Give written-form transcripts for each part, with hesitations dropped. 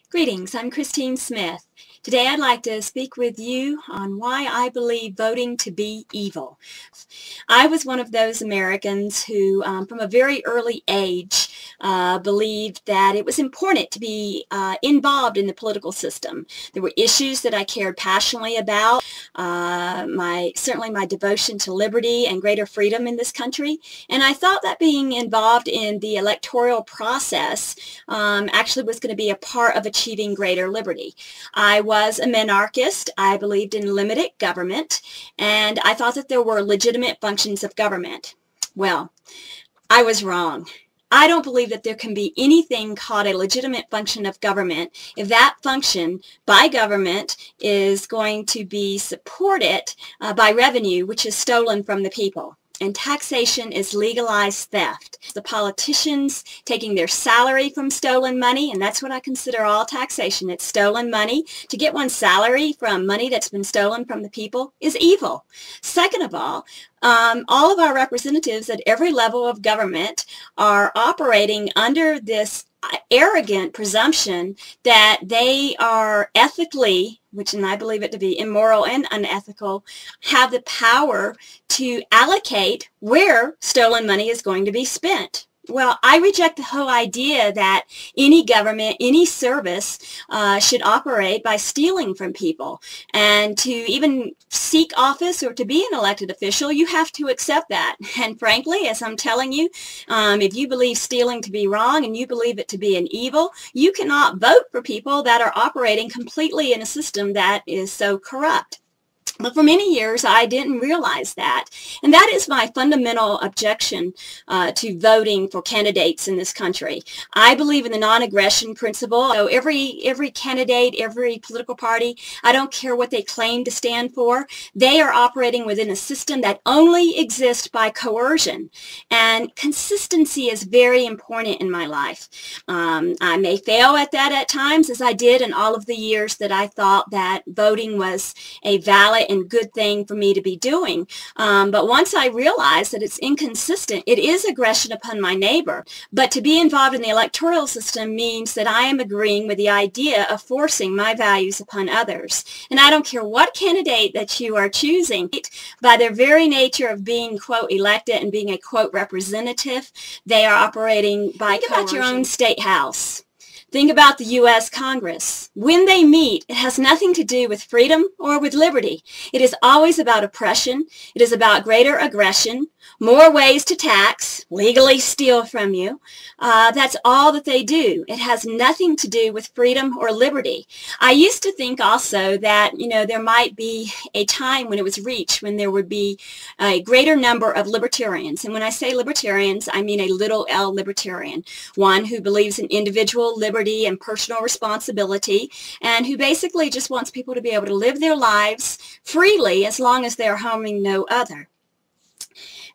Greetings, I'm Christine Smith. Today I'd like to speak with you on why I believe voting to be evil. I was one of those Americans who, from a very early age, believed that it was important to be involved in the political system. There were issues that I cared passionately about, certainly my devotion to liberty and greater freedom in this country, and I thought that being involved in the electoral process actually was going to be a part of achieving greater liberty. I was a monarchist. I believed in limited government, and I thought that there were legitimate functions of government. Well, I was wrong. I don't believe that there can be anything called a legitimate function of government if that function by government is going to be supported by revenue which is stolen from the people. And taxation is legalized theft. The politicians taking their salary from stolen money, and that's what I consider all taxation. It's stolen money. To get one's salary from money that's been stolen from the people is evil. Second of all of our representatives at every level of government are operating under this arrogant presumption that they are ethically, and I believe it to be immoral and unethical, have the power to allocate where stolen money is going to be spent. Well, I reject the whole idea that any government, any service should operate by stealing from people. And to even seek office or to be an elected official, you have to accept that. And frankly, as I'm telling you, if you believe stealing to be wrong and you believe it to be an evil, you cannot vote for people that are operating completely in a system that is so corrupt. But for many years, I didn't realize that. And that is my fundamental objection to voting for candidates in this country. I believe in the non-aggression principle. So every candidate, every political party, I don't care what they claim to stand for, they are operating within a system that only exists by coercion. And consistency is very important in my life. I may fail at that at times, as I did in all of the years that I thought that voting was a valid and good thing for me to be doing. But once I realized that it's inconsistent, it is aggression upon my neighbor. But to be involved in the electoral system means that I am agreeing with the idea of forcing my values upon others. And I don't care what candidate that you are choosing, by their very nature of being, quote, elected and being a, quote, representative, they are operating by coercion. Think about your own state house. Think about the U.S. Congress. When they meet, it has nothing to do with freedom or with liberty. It is always about oppression. It is about greater aggression, more ways to tax, legally steal from you. That's all that they do. It has nothing to do with freedom or liberty. I used to think also that, there might be a time when it was reached when there would be a greater number of libertarians. And when I say libertarians, I mean a little L libertarian, one who believes in individual liberty and personal responsibility, and who basically just wants people to be able to live their lives freely as long as they're harming no other.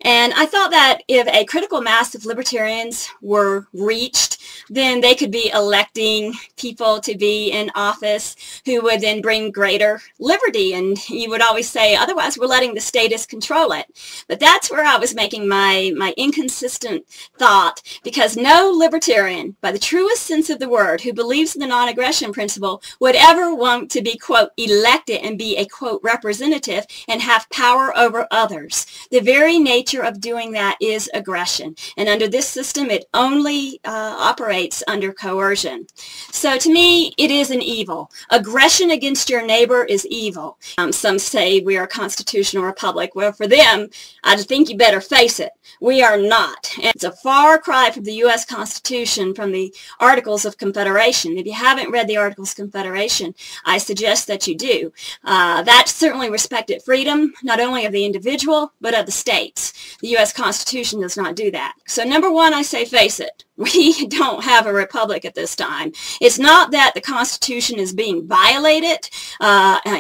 And I thought that if a critical mass of libertarians were reached, then they could be electing people to be in office who would then bring greater liberty. And you would always say, otherwise we're letting the statists control it. But that's where I was making my inconsistent thought, because no libertarian, by the truest sense of the word, who believes in the non-aggression principle, would ever want to be, quote, elected and be a, quote, representative and have power over others. The very nature of doing that is aggression. And under this system, it only operates under coercion. So to me, it is an evil. Aggression against your neighbor is evil. Some say we are a constitutional republic. Well, for them, I think you better face it. We are not. And it's a far cry from the U.S. Constitution, from the Articles of Confederation. If you haven't read the Articles of Confederation, I suggest that you do. That certainly respected freedom, not only of the individual, but of the states. The U.S. Constitution does not do that. So number one, I say face it. We don't have a republic at this time. It's not that the Constitution is being violated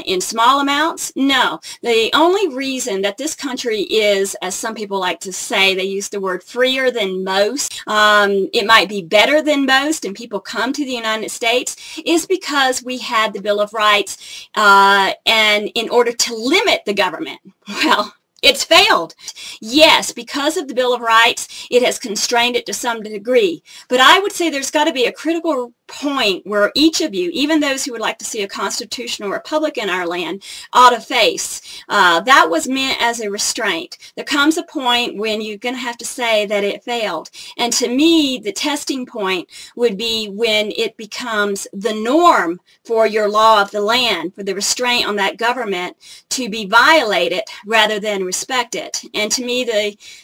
in small amounts. No. The only reason that this country is, as some people like to say, they use the word freer than most, it might be better than most, and people come to the United States, is because we had the Bill of Rights, and in order to limit the government, well, It's failed. Yes, because of the Bill of Rights, it has constrained it to some degree. But I would say there's got to be a critical point where each of you, even those who would like to see a constitutional republic in our land, ought to face. That was meant as a restraint. There comes a point when you're going to have to say that it failed. And to me, the testing point would be when it becomes the norm for your law of the land, for the restraint on that government to be violated rather than respected. And to me,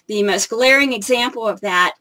the most glaring example of that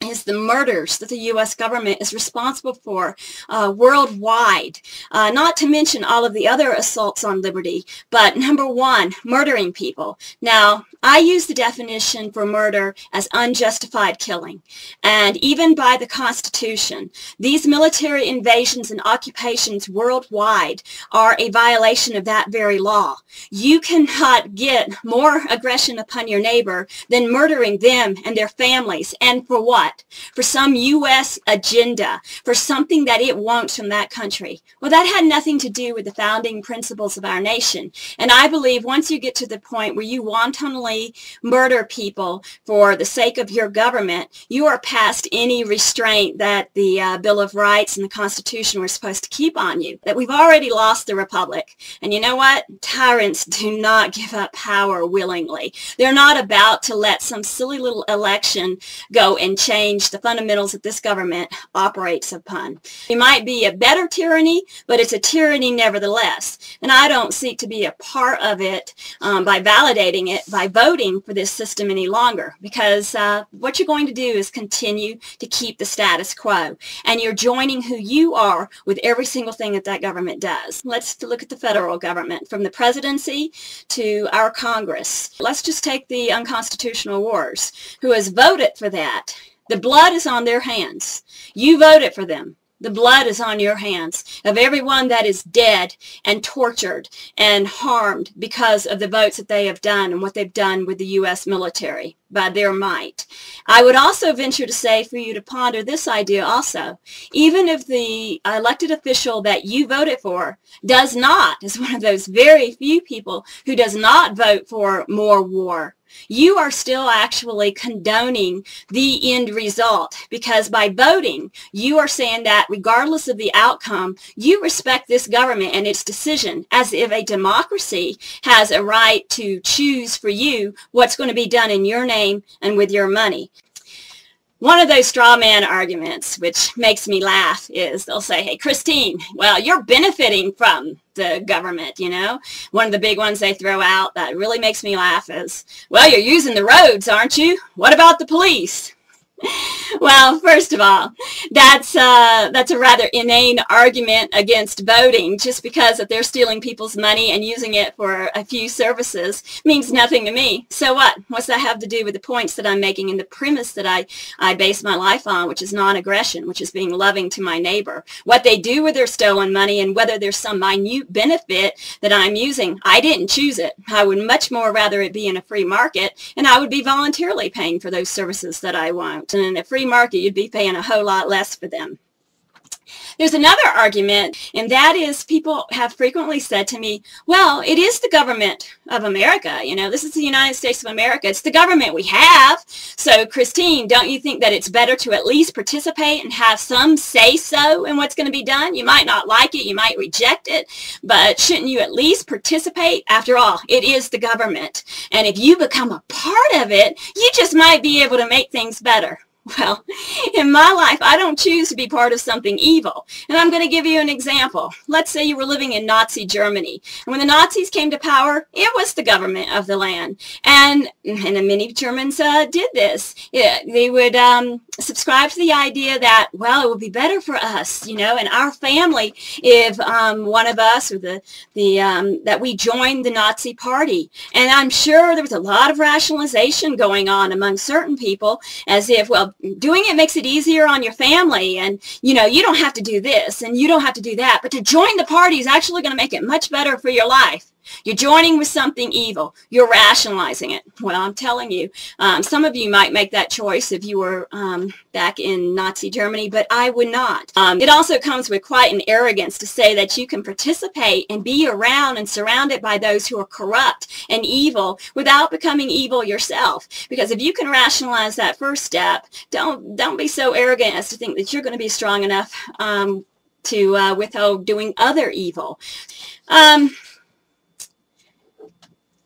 is the murders that the U.S. government is responsible for worldwide, not to mention all of the other assaults on liberty, but number one, murdering people. Now, I use the definition for murder as unjustified killing, and even by the Constitution, these military invasions and occupations worldwide are a violation of that very law. You cannot get more aggression upon your neighbor than murdering them and their families, and for what? For some U.S. agenda, for something that it wants from that country. Well, that had nothing to do with the founding principles of our nation. And I believe once you get to the point where you wantonly murder people for the sake of your government, you are past any restraint that the Bill of Rights and the Constitution were supposed to keep on you. That we've already lost the republic. And you know what? Tyrants do not give up power willingly. They're not about to let some silly little election go and change the fundamentals that this government operates upon. It might be a better tyranny, but it's a tyranny nevertheless. And I don't seek to be a part of it by validating it, by voting for this system any longer, because what you're going to do is continue to keep the status quo. And you're joining who you are with every single thing that that government does. Let's look at the federal government, from the presidency to our Congress. Let's just take the unconstitutional wars. Who has voted for that? The blood is on their hands. You voted for them. The blood is on your hands of everyone that is dead and tortured and harmed because of the votes that they have done and what they've done with the U.S. military by their might. I would also venture to say for you to ponder this idea also. Even if the elected official that you voted for does not, is one of those very few people who does not vote for more war, you are still actually condoning the end result, because by voting, you are saying that regardless of the outcome, you respect this government and its decision, as if a democracy has a right to choose for you what's going to be done in your name and with your money. One of those straw man arguments, which makes me laugh, is they'll say, hey, Christine, well, you're benefiting from the government, you know. One of the big ones they throw out that really makes me laugh is, well, you're using the roads, aren't you? What about the police? Well, first of all, that's a rather inane argument against voting. Just because that they're stealing people's money and using it for a few services means nothing to me. So what? What's that have to do with the points that I'm making and the premise that I base my life on, which is non-aggression, which is being loving to my neighbor? What they do with their stolen money and whether there's some minute benefit that I'm using, I didn't choose it. I would much more rather it be in a free market, and I would be voluntarily paying for those services that I want. And in a free market, you'd be paying a whole lot less for them. There's another argument, and that is people have frequently said to me, well, it is the government of America. You know, this is the United States of America. It's the government we have. So, Christine, don't you think that it's better to at least participate and have some say-so in what's going to be done? You might not like it. You might reject it. But shouldn't you at least participate? After all, it is the government. And if you become a part of it, you just might be able to make things better. Well, in my life, I don't choose to be part of something evil. And I'm going to give you an example. Let's say you were living in Nazi Germany. And when the Nazis came to power, it was the government of the land. And many Germans did this. Yeah, they would subscribe to the idea that, well, it would be better for us, you know, and our family if one of us or that we joined the Nazi party. And I'm sure there was a lot of rationalization going on among certain people as if, well, doing it makes it easier on your family, and you know, you don't have to do this and you don't have to do that, but to join the party is actually going to make it much better for your life. You're joining with something evil. You're rationalizing it. Well, I'm telling you, some of you might make that choice if you were back in Nazi Germany, but I would not. It also comes with quite an arrogance to say that you can participate and be around and surrounded by those who are corrupt and evil without becoming evil yourself. Because if you can rationalize that first step, don't be so arrogant as to think that you're going to be strong enough to withhold doing other evil.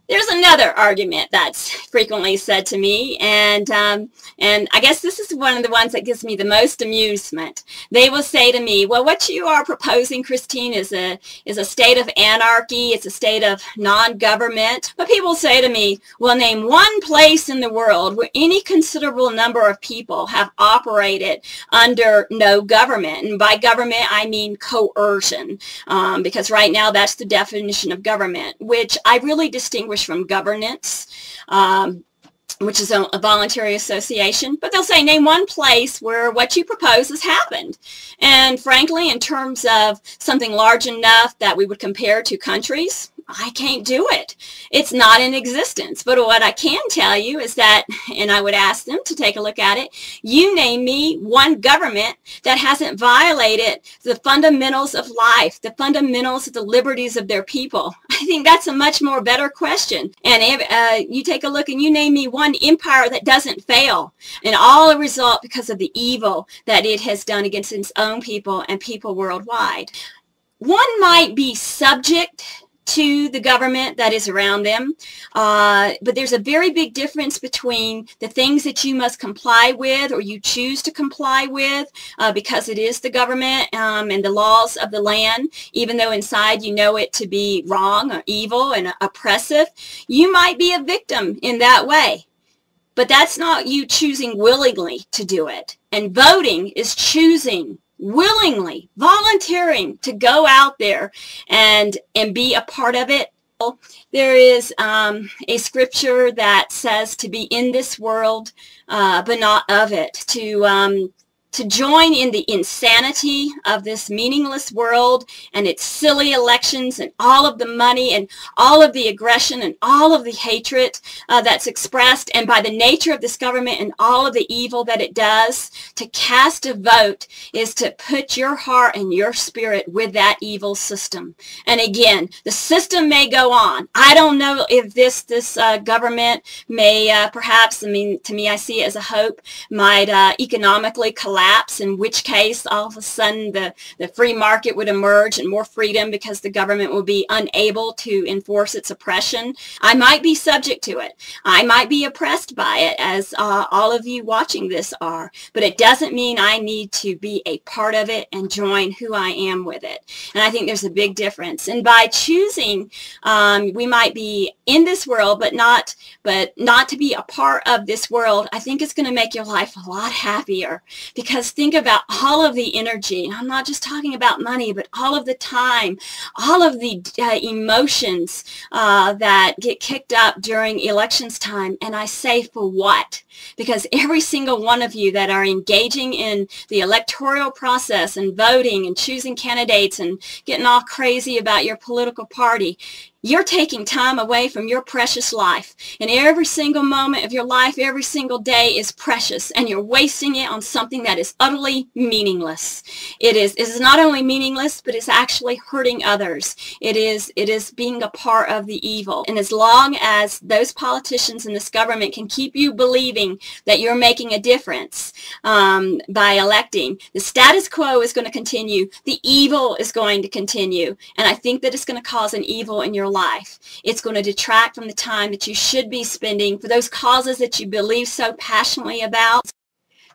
There's another argument that's frequently said to me, and I guess this is one of the ones that gives me the most amusement. They will say to me, well, what you are proposing, Christine, is a state of anarchy. It's a state of non-government. But people say to me, well, name one place in the world where any considerable number of people have operated under no government. And by government, I mean coercion, because right now that's the definition of government, which I really distinguish from governance, which is a voluntary association. But they'll say, name one place where what you propose has happened. And frankly, in terms of something large enough that we would compare to countries, I can't do it. It's not in existence. But what I can tell you is that, and I would ask them to take a look at it, you name me one government that hasn't violated the fundamentals of life, the fundamentals of the liberties of their people. I think that's a much more better question. And if you take a look and you name me one empire that doesn't fail, and all a result because of the evil that it has done against its own people and people worldwide. One might be subject to the government that is around them. But there's a very big difference between the things that you must comply with or you choose to comply with because it is the government and the laws of the land, even though inside you know it to be wrong or evil and oppressive. You might be a victim in that way. But that's not you choosing willingly to do it. And voting is choosing willingly, volunteering to go out there and be a part of it. There is a scripture that says to be in this world, but not of it, to join in the insanity of this meaningless world and its silly elections and all of the money and all of the aggression and all of the hatred that's expressed, and by the nature of this government and all of the evil that it does. To cast a vote is to put your heart and your spirit with that evil system. And again, the system may go on. I don't know if this government may perhaps, I mean, to me I see it as a hope, might economically collapse, in which case all of a sudden the free market would emerge and more freedom because the government will be unable to enforce its oppression. I might be subject to it. I might be oppressed by it, as all of you watching this are, but it doesn't mean I need to be a part of it and join who I am with it. And I think there's a big difference. And by choosing, we might be in this world, but not to be a part of this world, I think it's going to make your life a lot happier. Because think about all of the energy, and I'm not just talking about money, but all of the time, all of the emotions that get kicked up during elections time. And I say, for what? Because every single one of you that are engaging in the electoral process and voting and choosing candidates and getting all crazy about your political party, you're taking time away from your precious life. And every single moment of your life, every single day is precious. And you're wasting it on something that is utterly meaningless. It is not only meaningless, but it's actually hurting others. It is being a part of the evil. And as long as those politicians in this government can keep you believing that you're making a difference by electing, the status quo is going to continue. The evil is going to continue. And I think that it's going to cause an evil in your life. It's going to detract from the time that you should be spending for those causes that you believe so passionately about.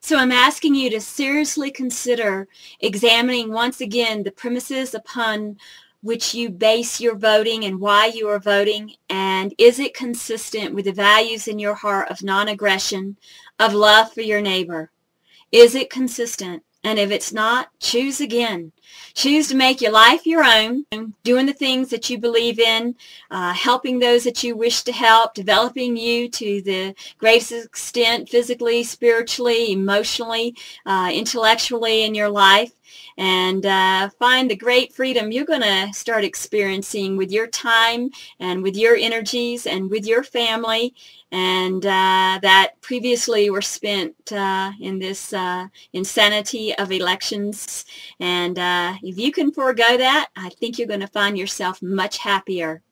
So I'm asking you to seriously consider examining once again the premises upon which you base your voting and why you are voting, and is it consistent with the values in your heart of non-aggression, of love for your neighbor? Is it consistent? And if it's not, choose again. Choose to make your life your own, doing the things that you believe in, helping those that you wish to help, developing you to the greatest extent physically, spiritually, emotionally, intellectually in your life. and find the great freedom you're going to start experiencing with your time and with your energies and with your family, and that previously were spent in this insanity of elections. And if you can forego that, I think you're going to find yourself much happier.